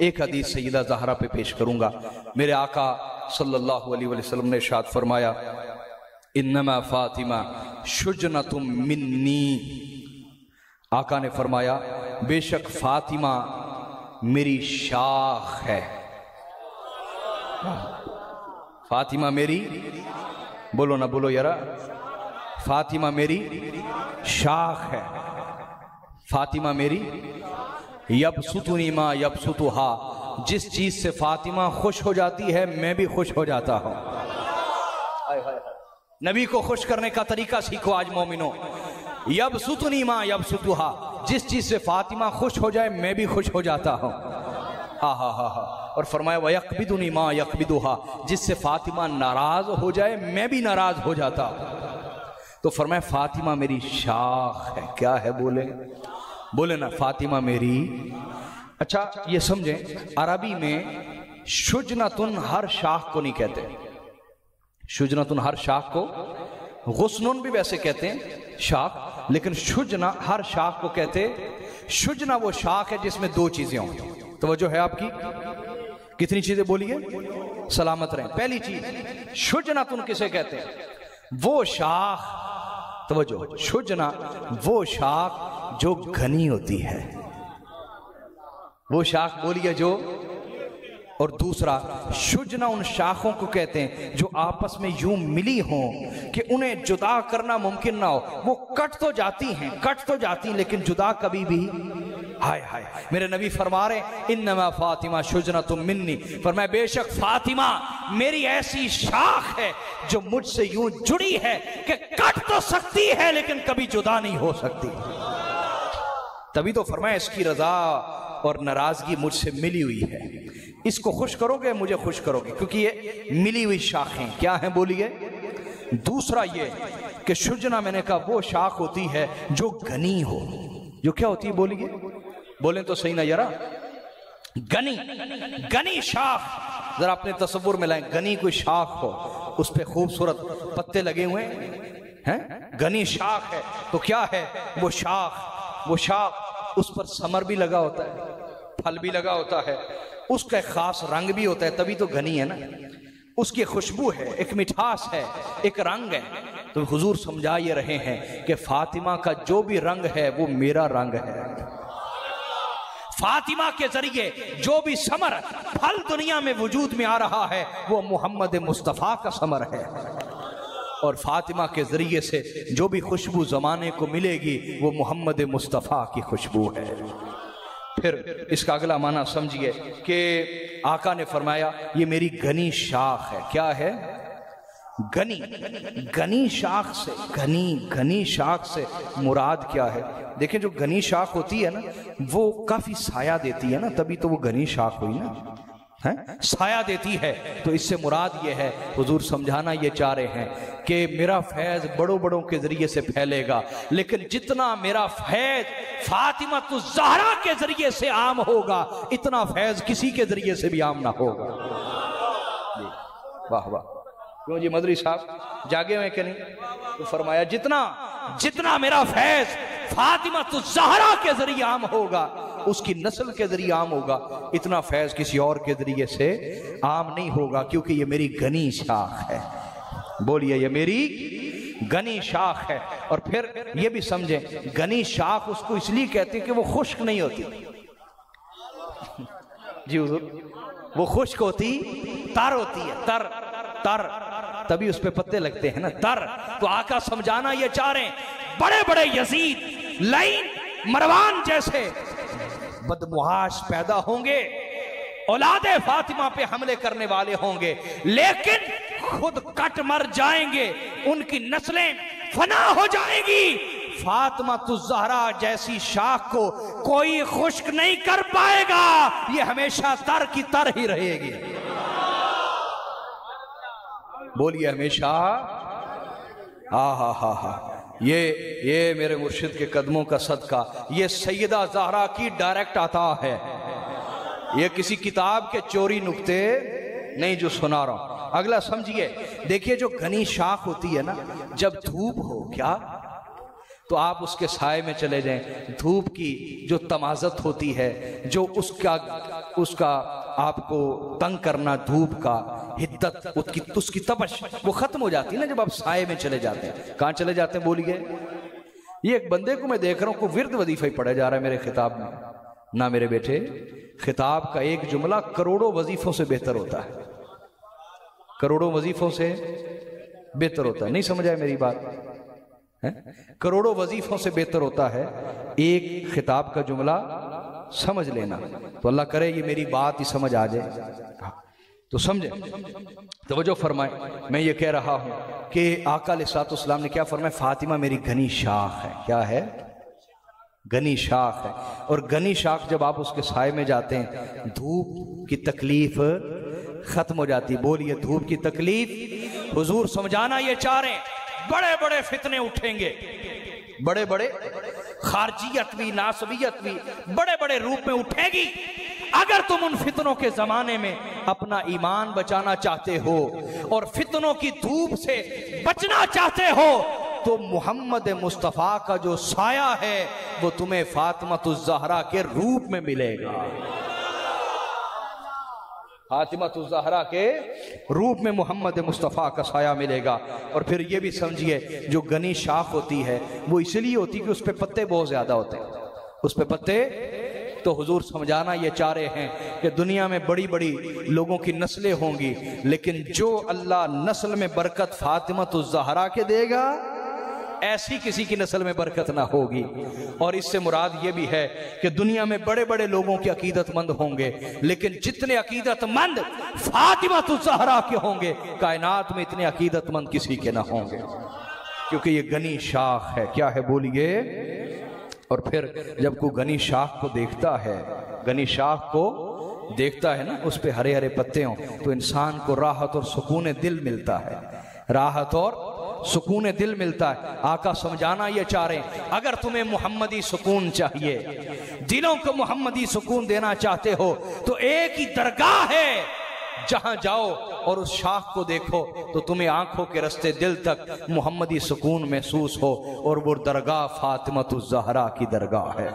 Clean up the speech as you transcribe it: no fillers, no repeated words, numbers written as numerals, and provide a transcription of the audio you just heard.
एक हदीस सैयदा ज़हरा पे पेश करूंगा। मेरे आका सल्लल्लाहु अलैहि वसल्लम ने इरशाद फरमाया, इन्नमा फातिमा शुजनतुम मिन्नी। आका ने फरमाया, बेशक फातिमा मेरी शाख है। फातिमा मेरी, बोलो ना, बोलो यारा, फातिमा मेरी शाख है। फातिमा मेरी यबसुतुनी मा यबसुतुहा, जिस चीज से फातिमा खुश हो जाती है मैं भी खुश हो जाता हूं। नबी को खुश करने का तरीका सीखो आज मोमिनो। यबसुतुनी मा यबसुतुहा, जिस चीज से फातिमा खुश हो जाए मैं भी खुश हो जाता हूं। हा हा हा हा। और फरमाया वयकबिदुनी मा यकबिदुहा, जिससे फातिमा नाराज हो जाए मैं भी नाराज हो जाता हूं। तो फरमाया फातिमा मेरी शाख है। क्या है? बोले बोले ना, फातिमा मेरी। अच्छा ये समझें, अरबी में शुजनतुन हर शाख को नहीं कहते। शुजनतुन हर शाख को, गुस्नुन भी वैसे कहते हैं शाख, लेकिन शुजना हर शाख को कहते। शुजना वो शाख है जिसमें दो चीजें हों। तवज्जो है आपकी? कितनी चीजें बोलिए? सलामत रहें। पहली चीज शुजनतुन किसे कहते हैं? वो शाख, तवज्जो, शुजना वो शाख जो घनी होती है, वो शाख बोलिए जो। और दूसरा शुजना उन शाखों को कहते हैं जो आपस में यूं मिली हों कि उन्हें जुदा करना मुमकिन ना हो। वो कट तो जाती हैं, कट तो जाती हैं, लेकिन जुदा कभी भी। हाय हाय, मेरे नबी फरमा रहे इन्नमा फातिमा शुजनतुम मिन्नी। फरमाया बेशक फातिमा मेरी ऐसी शाख है जो मुझसे यूं जुड़ी है कि कट तो सकती है लेकिन कभी जुदा नहीं हो सकती। तभी तो फरमाया इसकी रजा और नाराजगी मुझसे मिली हुई है। इसको खुश करोगे मुझे खुश करोगे, क्योंकि ये मिली हुई शाखें क्या हैं? बोलिए। दूसरा ये कि शुजना मैंने कहा वो शाख होती है जो घनी हो। जो क्या होती है? बोलिए, बोले तो सही ना यारा। घनी, घनी शाख जरा अपने तस्वुर में लाएं। घनी कोई शाख हो, उस पे खूबसूरत पत्ते लगे हुए हैं, घनी शाख है तो क्या है वो शाख? वो शाख उस पर समर भी लगा होता है, फल भी लगा होता है, उसका एक खास रंग भी होता है, तभी तो घनी है ना। उसकी खुशबू है, एक मिठास है, एक रंग है। तो हुजूर समझा ये रहे हैं कि फातिमा का जो भी रंग है वो मेरा रंग है। फातिमा के जरिए जो भी समर फल दुनिया में वजूद में आ रहा है वो मोहम्मद मुस्तफ़ा का समर है। और फातिमा के जरिए से जो भी खुशबू जमाने को मिलेगी वो मोहम्मद मुस्तफ़ा की खुशबू है। फिर इसका अगला माना समझिए कि आका ने फरमाया ये मेरी घनी शाख है। क्या है? घनी, घनी शाख से, घनी शाख से मुराद क्या है? देखिए जो घनी शाख होती है ना वो काफी साया देती है ना, तभी तो वो घनी शाख हुई ना, है साया देती है। तो इससे मुराद ये है, हुजूर समझाना ये चाह रहे हैं कि मेरा फैज बड़ों बड़ों के जरिए से फैलेगा, लेकिन जितना मेरा फैज फातिमा तो ज़हरा के जरिए से आम होगा इतना फैज किसी के जरिए से भी आम ना होगा। वाह वाह, क्यों जी मदरी साहब जागे हुए कि नहीं? तो फरमाया जितना जितना मेरा फैज फातिमा तो ज़हरा के जरिए आम होगा, उसकी नस्ल के जरिए आम होगा, इतना फैज किसी और के जरिए से आम नहीं होगा, क्योंकि ये मेरी घनी शाख है। बोलिए ये मेरी घनी शाख है। और फिर ये भी समझें, घनी शाख उसको इसलिए कहते हैं कि वो खुश्क नहीं होती जी हुजूर, वो खुश्क होती, तर होती है, तर तर, तभी उस पे पत्ते लगते हैं ना, तर। तो आका समझाना ये चाह रहे हैं बड़े बड़े यजीद, लाइन, मरवान जैसे बदमुआश पैदा होंगे, औलादे फातिमा पे हमले करने वाले होंगे, लेकिन खुद कट मर जाएंगे, उनकी नस्लें फना हो जाएंगी। फातिमा ज़हरा जैसी शाख को कोई खुश्क नहीं कर पाएगा, ये हमेशा तर की तर ही रहेगी। बोलिए हमेशा। हा हा हा हा। ये मेरे मुर्शिद के कदमों का सदका, ये सैयदा ज़हरा की डायरेक्ट आता है, ये किसी किताब के चोरी नुक्ते नहीं जो सुना रहा हूं। अगला समझिए, देखिए जो घनी शाख होती है ना, जब धूप हो क्या तो आप उसके साए में चले जाएं, धूप की जो तमाज़त होती है, जो उसका उसका आपको तंग करना, धूप का हिद्दत, उसकी तपश वो खत्म हो जाती है ना जब आप साए में चले जाते हैं। कहाँ चले जाते हैं बोलिए? ये एक बंदे को मैं देख रहा हूँ को विर्द वजीफा ही पढ़ा जा रहा है मेरे खिताब में। ना मेरे बेटे, खिताब का एक जुमला करोड़ों वजीफों से बेहतर होता है, करोड़ों वजीफों से बेहतर होता है। नहीं समझ आए मेरी बात है? करोड़ों वजीफों से बेहतर होता है एक खिताब का जुमला, समझ लेना। तो अल्लाह करे ये मेरी बात ही समझ आ जाए तो समझे। तवज्जो फरमाए, मैं ये कह रहा हूं कि आका अलैहिस्सलाम ने क्या फरमाया? फातिमा मेरी घनी शाख है। क्या है? घनी शाख है। और घनी शाख जब आप उसके साए में जाते हैं धूप की तकलीफ खत्म हो जाती है। बोलिए धूप की तकलीफ। हुजूर समझाना ये चाह रहे हैं, बड़े बड़े फितने उठेंगे, बड़े बड़े खारजियत भी, नासबियत भी बड़े बड़े रूप में उठेगी। अगर तुम उन फितनों के जमाने में अपना ईमान बचाना चाहते हो और फितनों की धूप से बचना चाहते हो तो मोहम्मद मुस्तफ़ा का जो साया है वो तुम्हें फातिमातुज़ ज़हरा के रूप में मिलेगा। फातिमातुज़ ज़हरा के रूप में मोहम्मद मुस्तफ़ा का साया मिलेगा। और फिर ये भी समझिए, जो घनी शाख होती है वो इसलिए होती कि उस पे पत्ते बहुत ज्यादा होते हैं, उस पे पत्ते। तो हुजूर समझाना ये चाह रहे हैं कि दुनिया में बड़ी बड़ी लोगों की नस्लें होंगी, लेकिन जो अल्लाह नस्ल में बरकत फातिमातुज़ ज़हरा के देगा ऐसी किसी की नस्ल में बरकत ना होगी। और इससे मुराद ये भी है कि दुनिया में बड़े बड़े लोगों के अकीदतमंद होंगे, लेकिन जितने अकीदतमंद फातिमातुज़ ज़हरा के होंगे कायनात में इतने अकीदतमंद किसी के ना होंगे, क्योंकि ये घनी शाख है। क्या है बोलिए? और फिर जब कोई घनी शाख को देखता है, घनी शाख को देखता है ना, उस पे हरे हरे पत्ते हों तो इंसान को राहत और सुकून दिल मिलता है, राहत और सुकून दिल मिलता है। आका समझाना ये चाह रहे हैं, अगर तुम्हें मोहम्मदी सुकून चाहिए, दिलों को मोहम्मदी सुकून देना चाहते हो तो एक ही दरगाह है, जहां जाओ और उस शाख को देखो तो तुम्हें आंखों के रास्ते दिल तक मोहम्मदी सुकून महसूस हो, और वो दरगाह फातिमातुज़ ज़हरा की दरगाह है।